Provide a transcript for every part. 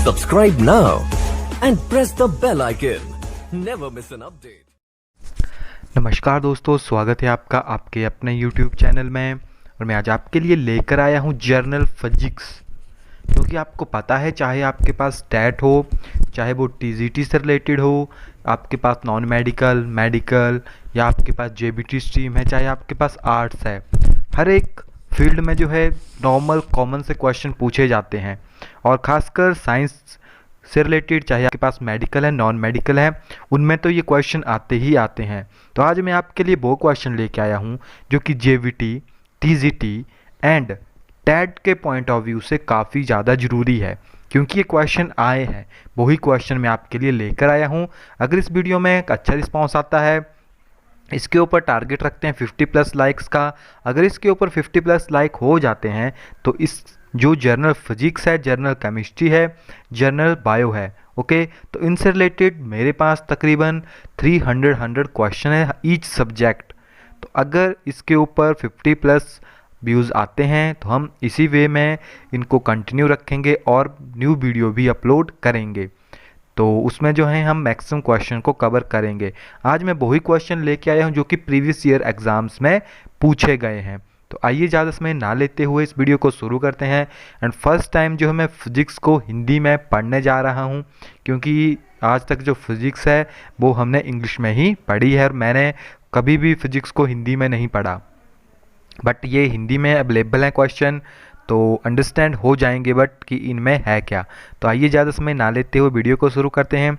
Subscribe now and press the bell icon. Never miss an update. नमस्कार दोस्तों, स्वागत है आपका आपके अपने YouTube चैनल में। और मैं आज आपके लिए लेकर आया हूँ जर्नल फिजिक्स, क्योंकि आपको पता है चाहे आपके पास स्टैट हो, चाहे वो TGT से रिलेटेड हो, आपके पास नॉन मेडिकल, मेडिकल या आपके पास JBT स्ट्रीम है, चाहे आपके पास आर्ट्स है, हर एक फील्ड में जो है नॉर्मल कॉमन से क्वेश्चन पूछे जाते हैं। और ख़ासकर साइंस से रिलेटेड चाहे आपके पास मेडिकल है, नॉन मेडिकल है, उनमें तो ये क्वेश्चन आते ही आते हैं। तो आज मैं आपके लिए वो क्वेश्चन लेके आया हूँ जो कि JBT, TGT एंड टैट के पॉइंट ऑफ व्यू से काफ़ी ज़्यादा ज़रूरी है, क्योंकि ये क्वेश्चन आए हैं। वही क्वेश्चन मैं आपके लिए लेकर आया हूँ। अगर इस वीडियो में एक अच्छा रिस्पॉन्स आता है, इसके ऊपर टारगेट रखते हैं 50+ लाइक्स का, अगर इसके ऊपर 50+ लाइक हो जाते हैं तो इस जो जर्नल फिजिक्स है, जर्नल केमिस्ट्री है, जर्नल बायो है, ओके, तो इनसे रिलेटेड मेरे पास तकरीबन 300 क्वेश्चन है ईच सब्जेक्ट। तो अगर इसके ऊपर 50+ व्यूज़ आते हैं तो हम इसी वे में इनको कंटिन्यू रखेंगे और न्यू वीडियो भी अपलोड करेंगे। तो उसमें जो है हम मैक्सिमम क्वेश्चन को कवर करेंगे। आज मैं वही क्वेश्चन लेके आया हूँ जो कि प्रीवियस ईयर एग्ज़ाम्स में पूछे गए हैं। तो आइए ज़्यादा समय ना लेते हुए इस वीडियो को शुरू करते हैं। एंड फर्स्ट टाइम जो है मैं फिज़िक्स को हिंदी में पढ़ने जा रहा हूँ, क्योंकि आज तक जो फिज़िक्स है वो हमने इंग्लिश में ही पढ़ी है और मैंने कभी भी फिज़िक्स को हिंदी में नहीं पढ़ा। बट ये हिंदी में अवेलेबल है क्वेश्चन, तो अंडरस्टैंड हो जाएंगे बट कि इनमें है क्या। तो आइए ज़्यादा समय ना लेते हुए वीडियो को शुरू करते हैं।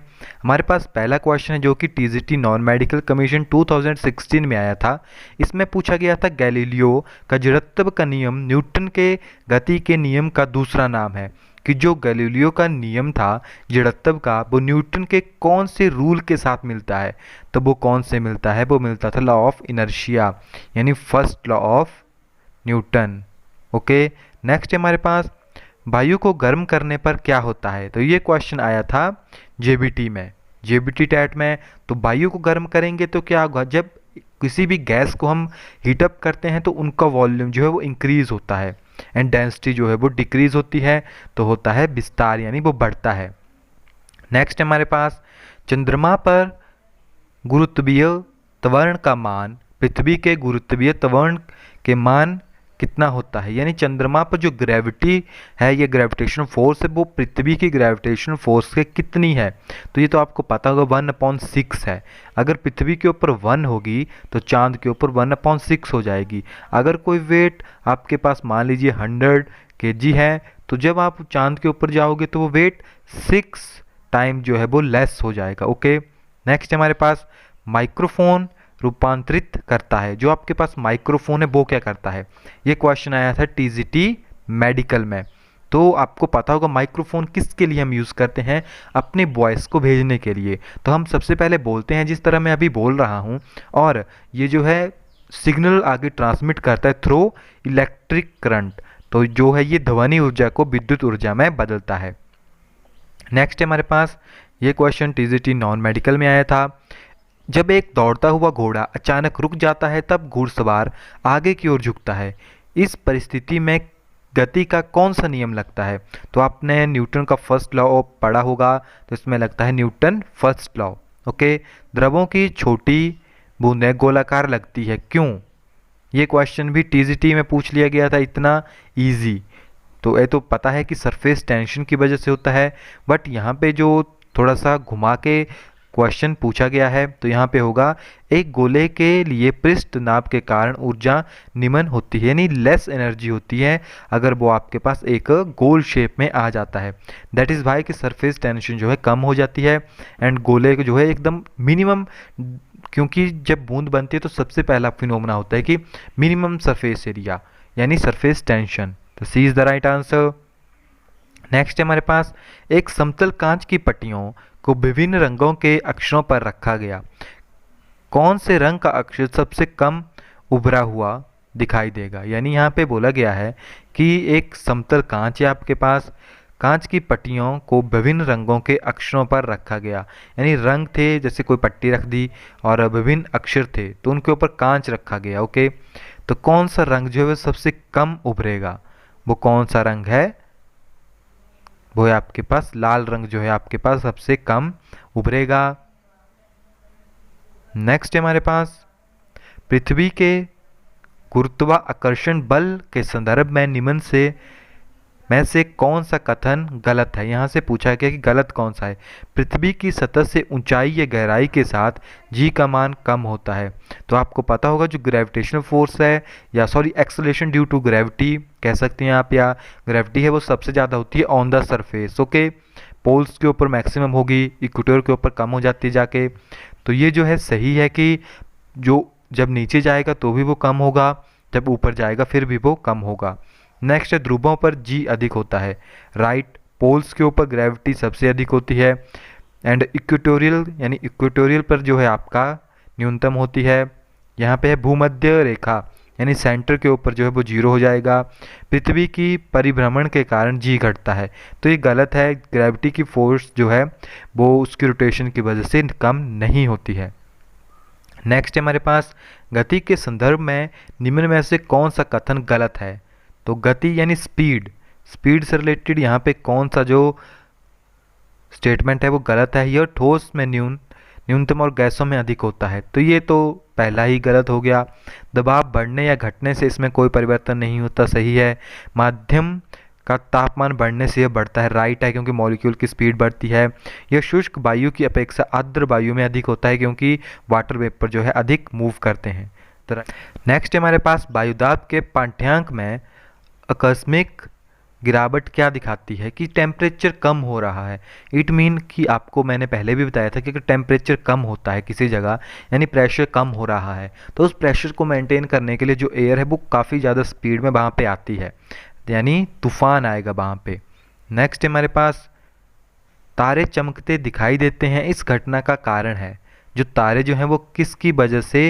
हमारे पास पहला क्वेश्चन है जो कि TGT नॉन मेडिकल कमीशन 2016 में आया था। इसमें पूछा गया था गैलीलियो का जड़त्व का नियम न्यूटन के गति के नियम का दूसरा नाम है, कि जो गैलीलियो का नियम था जड़त्व का वो न्यूटन के कौन से रूल के साथ मिलता है। तो वो कौन से मिलता है, वो मिलता था लॉ ऑफ इनर्शिया, यानी first law of Newton. Okay, next है हमारे पास वायु को गर्म करने पर क्या होता है। तो ये क्वेश्चन आया था JBT में, JBT टैट में। तो वायु को गर्म करेंगे तो क्या होगा, जब किसी भी गैस को हम हीटअप करते हैं तो उनका वॉल्यूम जो है वो इंक्रीज होता है एंड डेंसिटी जो है वो डिक्रीज होती है, तो होता है विस्तार, यानी वो बढ़ता है। नेक्स्ट है हमारे पास चंद्रमा पर गुरुत्वीय त्वरण का मान पृथ्वी के गुरुत्वीय त्वरण के मान कितना होता है, यानी चंद्रमा पर जो ग्रेविटी है, ये ग्रेविटेशन फोर्स है, वो पृथ्वी की ग्रेविटेशन फोर्स के कितनी है। तो ये तो आपको पता होगा 1/6 है। अगर पृथ्वी के ऊपर 1 होगी तो चांद के ऊपर 1/6 हो जाएगी। अगर कोई वेट आपके पास मान लीजिए 100 kg है, तो जब आप चांद के ऊपर जाओगे तो वो वेट 6 टाइम जो है वो लेस हो जाएगा। ओके, नेक्स्ट हमारे पास माइक्रोफोन रूपांतरित करता है। जो आपके पास माइक्रोफोन है वो क्या करता है, ये क्वेश्चन आया था TGT मेडिकल में। तो आपको पता होगा माइक्रोफोन किसके लिए हम यूज़ करते हैं, अपने वॉइस को भेजने के लिए। तो हम सबसे पहले बोलते हैं जिस तरह मैं अभी बोल रहा हूँ, और ये जो है सिग्नल आगे ट्रांसमिट करता है थ्रू इलेक्ट्रिक करंट। तो जो है ये ध्वनि ऊर्जा को विद्युत ऊर्जा में बदलता है। नेक्स्ट है हमारे पास ये क्वेश्चन TGT नॉन मेडिकल में आया था। जब एक दौड़ता हुआ घोड़ा अचानक रुक जाता है तब घुड़सवार आगे की ओर झुकता है। इस परिस्थिति में गति का कौन सा नियम लगता है। तो आपने न्यूटन का फर्स्ट लॉ पढ़ा होगा, तो इसमें लगता है न्यूटन फर्स्ट लॉ। ओके, द्रवों की छोटी बूंदें गोलाकार लगती है, क्यों। ये क्वेश्चन भी TGT में पूछ लिया गया था, इतना ईजी। तो ये तो पता है कि सरफेस टेंशन की वजह से होता है, बट यहाँ पे जो थोड़ा सा घुमा के क्वेश्चन पूछा गया है, तो यहाँ पे होगा एक गोले के लिए पृष्ठ नाप के कारण ऊर्जा निम्न होती है, यानी लेस एनर्जी होती है अगर वो आपके पास एक गोल शेप में आ जाता है। दैट इज़ वाई कि सरफेस टेंशन जो है कम हो जाती है एंड गोले जो है एकदम मिनिमम, क्योंकि जब बूंद बनती है तो सबसे पहला फिनोमेना होता है कि मिनिमम सरफेस एरिया, यानी सरफेस टेंशन। तो C is the right answer. Next है हमारे पास एक समतल कांच की पट्टियों को विभिन्न रंगों के अक्षरों पर रखा गया। कौन से रंग का अक्षर सबसे कम उभरा हुआ दिखाई देगा। यानी यहाँ पे बोला गया है कि एक समतल कांच है आपके पास, कांच की पट्टियों को विभिन्न रंगों के अक्षरों पर रखा गया। यानी रंग थे, जैसे कोई पट्टी रख दी और विभिन्न अक्षर थे तो उनके ऊपर कांच रखा गया। ओके, तो कौन सा रंग जो है वह सबसे कम उभरेगा, वो कौन सा रंग है। वो है आपके पास लाल रंग जो है आपके पास सबसे कम उभरेगा। नेक्स्ट है हमारे पास पृथ्वी के गुरुत्वाकर्षण बल के संदर्भ में निम्न में से कौन सा कथन गलत है। यहाँ से पूछा गया कि गलत कौन सा है। पृथ्वी की सतह से ऊंचाई या गहराई के साथ जी का मान कम होता है। तो आपको पता होगा जो ग्रेविटेशनल फोर्स है या sorry acceleration due to gravity कह सकते हैं आप, या ग्रेविटी है वो सबसे ज़्यादा होती है on the surface. Okay, poles के ऊपर मैक्सिमम होगी, इक्वेटर के ऊपर कम हो जाती है जाके। तो ये जो है सही है कि जो जब नीचे जाएगा तो भी वो कम होगा, जब ऊपर जाएगा फिर भी वो कम होगा। नेक्स्ट है ध्रुवों पर जी अधिक होता है। राइट, पोल्स के ऊपर ग्रेविटी सबसे अधिक होती है एंड इक्वेटोरियल यानी इक्वेटोरियल पर जो है आपका न्यूनतम होती है। यहाँ पे है भूमध्य रेखा यानी सेंटर के ऊपर जो है वो 0 हो जाएगा। पृथ्वी की परिभ्रमण के कारण जी घटता है, तो ये गलत है। ग्रेविटी की फोर्स जो है वो उसकी रोटेशन की वजह से कम नहीं होती है। नेक्स्ट है हमारे पास गति के संदर्भ में निम्न में से कौन सा कथन गलत है। तो गति यानी स्पीड से रिलेटेड यहाँ पे कौन सा जो स्टेटमेंट है वो गलत है। यह ठोस में न्यूनतम और गैसों में अधिक होता है, तो ये तो पहला ही गलत हो गया। दबाव बढ़ने या घटने से इसमें कोई परिवर्तन नहीं होता, सही है। माध्यम का तापमान बढ़ने से यह बढ़ता है, राइट है, क्योंकि मॉलिक्यूल की स्पीड बढ़ती है। यह शुष्क वायु की अपेक्षा आर्द्र वायु में अधिक होता है, क्योंकि वाटर वेपर जो है अधिक मूव करते हैं। तो नेक्स्ट हमारे पास वायुदाब के पाठ्यांक में आकस्मिक गिरावट क्या दिखाती है कि टेम्परेचर कम हो रहा है। इट मीन कि आपको मैंने पहले भी बताया था कि अगर टेम्परेचर कम होता है किसी जगह यानी प्रेशर कम हो रहा है, तो उस प्रेशर को मेंटेन करने के लिए जो एयर है वो काफ़ी ज़्यादा स्पीड में वहाँ पे आती है, यानी तूफान आएगा वहाँ पे। नेक्स्ट हमारे पास तारे चमकते दिखाई देते हैं, इस घटना का कारण है। जो तारे जो हैं वो किसकी वजह से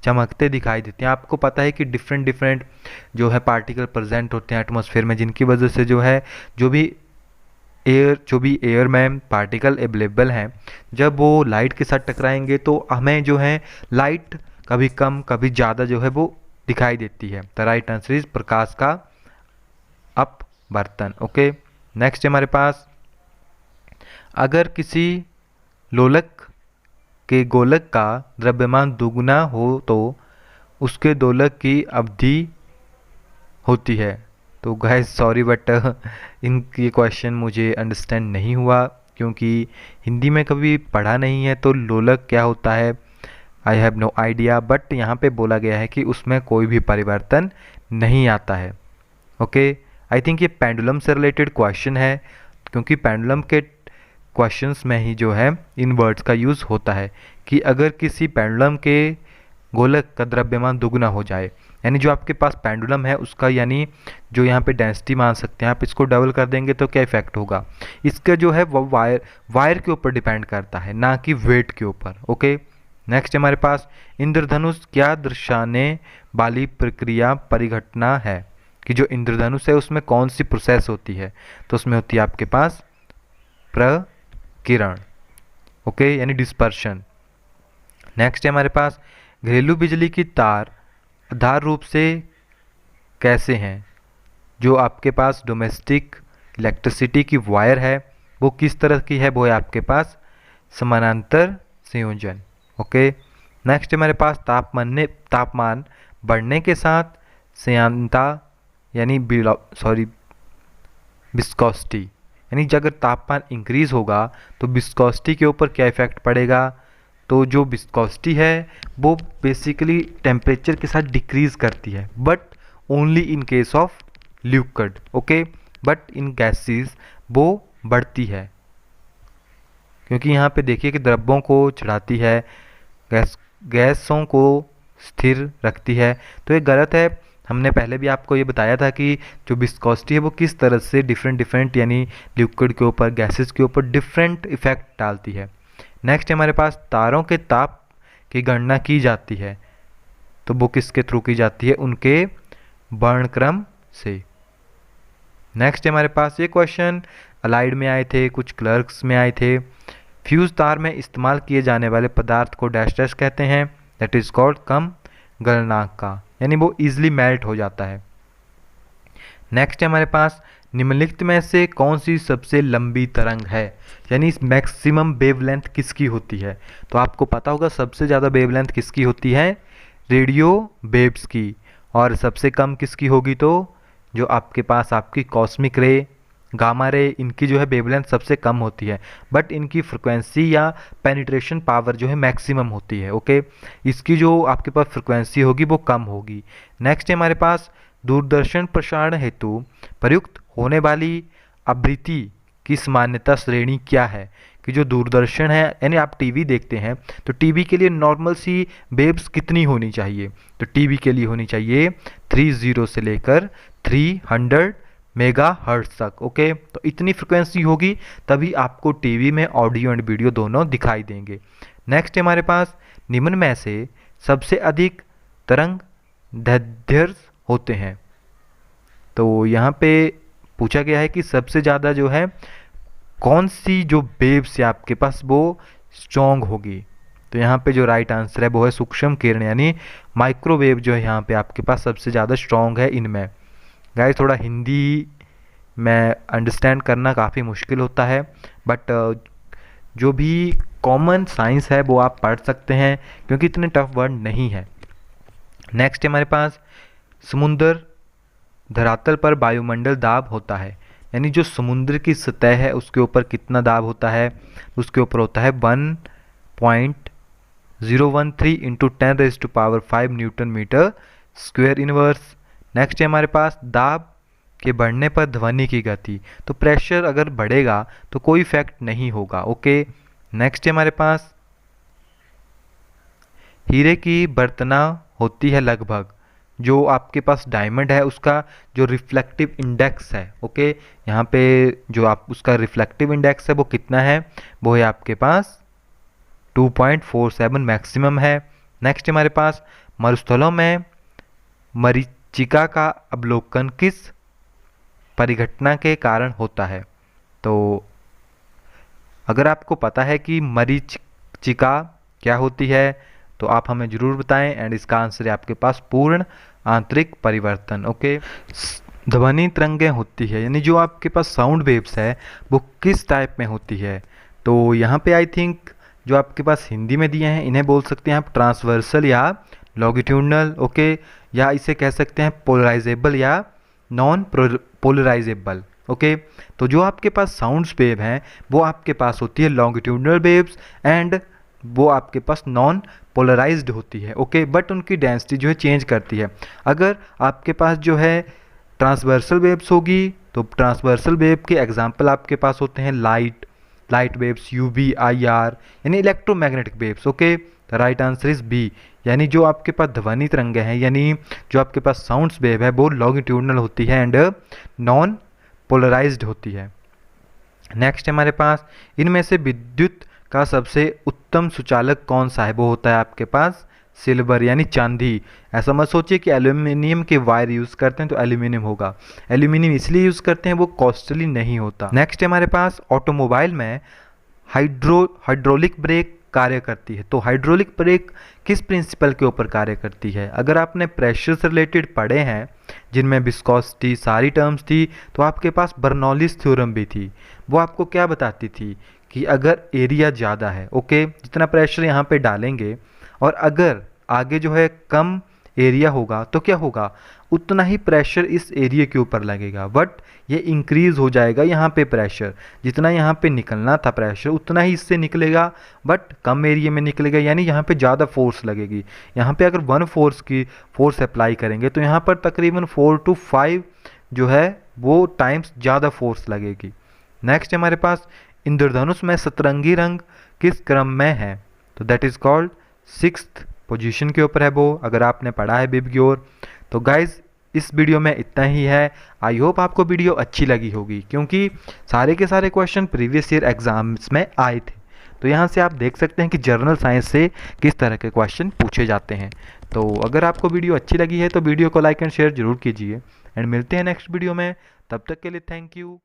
चमकते दिखाई देते हैं। आपको पता है कि डिफरेंट जो है पार्टिकल प्रेजेंट होते हैं एटमॉस्फेयर में, जिनकी वजह से जो है जो भी एयर में पार्टिकल अवेलेबल हैं, जब वो लाइट के साथ टकराएंगे तो हमें जो है लाइट कभी कम कभी ज़्यादा जो है वो दिखाई देती है। द राइट आंसर इज प्रकाश का अपवर्तन। ओके, नेक्स्ट हमारे पास अगर किसी लोलक के गोलक का द्रव्यमान दुगुना हो तो उसके दोलक की अवधि होती है। तो गाइस सॉरी बट इनकी क्वेश्चन मुझे अंडरस्टैंड नहीं हुआ, क्योंकि हिंदी में कभी पढ़ा नहीं है। तो लोलक क्या होता है I have no idea, but यहाँ पे बोला गया है कि उसमें कोई भी परिवर्तन नहीं आता है। ओके, आई थिंक ये पेंडुलम से रिलेटेड क्वेश्चन है, क्योंकि पेंडुलम के क्वेश्चंस में ही जो है इन वर्ड्स का यूज़ होता है कि अगर किसी पेंडुलम के गोलक का द्रव्यमान दुगुना हो जाए, यानी जो आपके पास पेंडुलम है उसका यानी जो यहाँ पे डेंसिटी मान सकते हैं आप, इसको डबल कर देंगे तो क्या इफेक्ट होगा। इसका जो है वो वायर के ऊपर डिपेंड करता है, ना कि वेट के ऊपर। ओके, नेक्स्ट हमारे पास इंद्रधनुष क्या दर्शाने वाली प्रक्रिया परिघटना है कि जो इंद्रधनुष है उसमें कौन सी प्रोसेस होती है। तो उसमें होती है आपके पास प्रकिरण। ओके, यानी डिस्पर्शन। नेक्स्ट है हमारे पास घरेलू बिजली की तार आधार रूप से कैसे हैं। जो आपके पास डोमेस्टिक इलेक्ट्रिसिटी की वायर है वो किस तरह की है, वो है आपके पास समानांतर संयोजन। ओके, नेक्स्ट हमारे पास तापमान बढ़ने के साथ श्यानता यानी विस्कोसिटी, यानी जब अगर तापमान इंक्रीज होगा तो विस्कोसिटी के ऊपर क्या इफेक्ट पड़ेगा। तो जो विस्कोसिटी है वो बेसिकली टेम्परेचर के साथ डिक्रीज करती है, but only in case of liquid. Okay, but in gases वो बढ़ती है, क्योंकि यहाँ पे देखिए कि द्रव्यों को चढ़ाती है, गैसों को स्थिर रखती है। तो ये गलत है। हमने पहले भी आपको ये बताया था कि जो विस्कोसिटी है वो किस तरह से डिफरेंट यानी लिक्विड के ऊपर गैसेस के ऊपर डिफरेंट इफेक्ट डालती है। नेक्स्ट हमारे पास तारों के ताप की गणना की जाती है, तो वो किसके थ्रू की जाती है, उनके वर्णक्रम से। नेक्स्ट हमारे पास ये क्वेश्चन अलाइड में आए थे, कुछ क्लर्क्स में आए थे। फ्यूज तार में इस्तेमाल किए जाने वाले पदार्थ को डैश डैश कहते हैं, दैट इज कॉल्ड कम गलनांक का, यानी वो इजीली मेल्ट हो जाता है। नेक्स्ट हमारे पास निम्नलिखित में से कौन सी सबसे लंबी तरंग है, यानी मैक्सिमम वेवलेंथ किसकी होती है। तो आपको पता होगा सबसे ज़्यादा वेवलेंथ किसकी होती है, रेडियो वेव्स की, और सबसे कम किसकी होगी, तो जो आपके पास आपकी कॉस्मिक रे, गामा रे, इनकी जो है वेवलेंथ सबसे कम होती है, बट इनकी फ्रिक्वेंसी या पेनिट्रेशन पावर जो है मैक्सिमम होती है। ओके, इसकी जो आपके पास फ्रिक्वेंसी होगी वो कम होगी। नेक्स्ट है हमारे पास दूरदर्शन प्रसारण हेतु प्रयुक्त होने वाली आवृत्ति की मान्यता श्रेणी क्या है, कि जो दूरदर्शन है यानी आप टीवी देखते हैं तो टीवी के लिए नॉर्मल सी वेव्स कितनी होनी चाहिए, तो टीवी के लिए होनी चाहिए 30 से लेकर 300 मेगा हर्ट्ज तक। ओके, तो इतनी फ्रिक्वेंसी होगी तभी आपको टीवी में ऑडियो एंड वीडियो दोनों दिखाई देंगे। नेक्स्ट है हमारे पास निम्न में से सबसे अधिक तरंग दैर्ध्य होते हैं। तो यहाँ पे पूछा गया है कि सबसे ज़्यादा जो है कौन सी जो वेव्स है आपके पास वो स्ट्रॉन्ग होगी। तो यहाँ पे जो राइट आंसर है वो है सूक्ष्म किरण, यानी माइक्रोवेव जो है यहाँ पे आपके पास सबसे ज़्यादा स्ट्रॉन्ग है इनमें। गाइस थोड़ा हिंदी में अंडरस्टैंड करना काफ़ी मुश्किल होता है, बट जो भी कॉमन साइंस है वो आप पढ़ सकते हैं क्योंकि इतने टफ वर्ड नहीं है। नेक्स्ट हमारे पास समुद्र धरातल पर वायुमंडल दाब होता है, यानी जो समुद्र की सतह है उसके ऊपर कितना दाब होता है, उसके ऊपर होता है 1.013 into 10⁵ newton metre square inverse. Next है हमारे पास दाब के बढ़ने पर ध्वनि की गति, तो प्रेशर अगर बढ़ेगा तो कोई इफेक्ट नहीं होगा। ओके, नेक्स्ट है हमारे पास हीरे की बर्तना होती है लगभग, जो आपके पास डायमंड है उसका जो रिफ्लेक्टिव इंडेक्स है। ओके, यहाँ पे जो आप उसका रिफ्लेक्टिव इंडेक्स है वो कितना है, वो है आपके पास 2.47 मैक्सिमम है। नेक्स्ट हमारे पास मरुस्थलों में मरीचिका का अवलोकन किस परिघटना के कारण होता है। तो अगर आपको पता है कि मरीचिका क्या होती है तो आप हमें ज़रूर बताएं, एंड इसका आंसर है आपके पास पूर्ण आंतरिक परिवर्तन। ओके, ध्वनि तरंगें होती है, यानी जो आपके पास साउंड वेव्स है वो किस टाइप में होती है। तो यहाँ पे आई थिंक जो आपके पास हिंदी में दिए हैं इन्हें बोल सकते हैं आप ट्रांसवर्सल या लॉन्गिट्यूडनल। ओके, या इसे कह सकते हैं पोलराइजेबल या नॉन पोलराइजेबल। ओके, तो जो आपके पास साउंड्स वेव हैं वो आपके पास होती है लॉन्गिट्यूडनल वेव्स, एंड वो आपके पास नॉन पोलराइज्ड होती है। ओके, बट उनकी डेंसिटी जो है चेंज करती है। अगर आपके पास जो है ट्रांसवर्सल वेव्स होगी तो ट्रांसवर्सल वेव के एग्जांपल आपके पास होते हैं लाइट वेव्स, यूवी, आईआर, यानी electromagnetic waves. Okay, the right answer is B, यानी जो आपके पास ध्वनि तरंगें हैं यानी जो आपके पास साउंड्स वेव है वो लॉन्गिट्यूडनल होती है एंड नॉन पोलराइज्ड होती है। नेक्स्ट हमारे पास इनमें से विद्युत का सबसे उत्तम सुचालक कौन सा है, वो होता है आपके पास सिल्वर यानी चांदी। ऐसा मत सोचिए कि एल्यूमिनियम के वायर यूज़ करते हैं तो एल्यूमिनियम होगा, एल्यूमिनियम इसलिए यूज़ करते हैं वो कॉस्टली नहीं होता। नेक्स्ट हमारे पास ऑटोमोबाइल में हाइड्रोलिक ब्रेक कार्य करती है, तो हाइड्रोलिक ब्रेक किस प्रिंसिपल के ऊपर कार्य करती है। अगर आपने प्रेशर से रिलेटेड पढ़े हैं जिनमें विस्कोसिटी सारी टर्म्स थी, तो आपके पास बर्नौलीज थ्योरम भी थी, वो आपको क्या बताती थी कि अगर एरिया ज़्यादा है, ओके, जितना प्रेशर यहाँ पे डालेंगे और अगर आगे जो है कम एरिया होगा तो क्या होगा, उतना ही प्रेशर इस एरिया के ऊपर लगेगा, बट ये इंक्रीज हो जाएगा यहाँ पे प्रेशर, जितना यहाँ पे निकलना था प्रेशर उतना ही इससे निकलेगा बट कम एरिया में निकलेगा, यानी यहाँ पे ज़्यादा फोर्स लगेगी। यहाँ पे अगर 1 फोर्स अप्लाई करेंगे तो यहाँ पर तकरीबन 4 to 5 जो है वो टाइम्स ज़्यादा फोर्स लगेगी। नेक्स्ट हमारे पास इंद्रधनुष में सतरंगी रंग किस क्रम में है, तो that is called 6th position के ऊपर है वो, अगर आपने पढ़ा है बिब की ओर। तो गाइज इस वीडियो में इतना ही है। आई होप आपको वीडियो अच्छी लगी होगी क्योंकि सारे के सारे क्वेश्चन प्रीवियस ईयर एग्जाम्स में आए थे। तो यहाँ से आप देख सकते हैं कि जर्नल साइंस से किस तरह के क्वेश्चन पूछे जाते हैं। तो अगर आपको वीडियो अच्छी लगी है तो वीडियो को लाइक एंड शेयर जरूर कीजिए, एंड मिलते हैं नेक्स्ट वीडियो में। तब तक के लिए थैंक यू।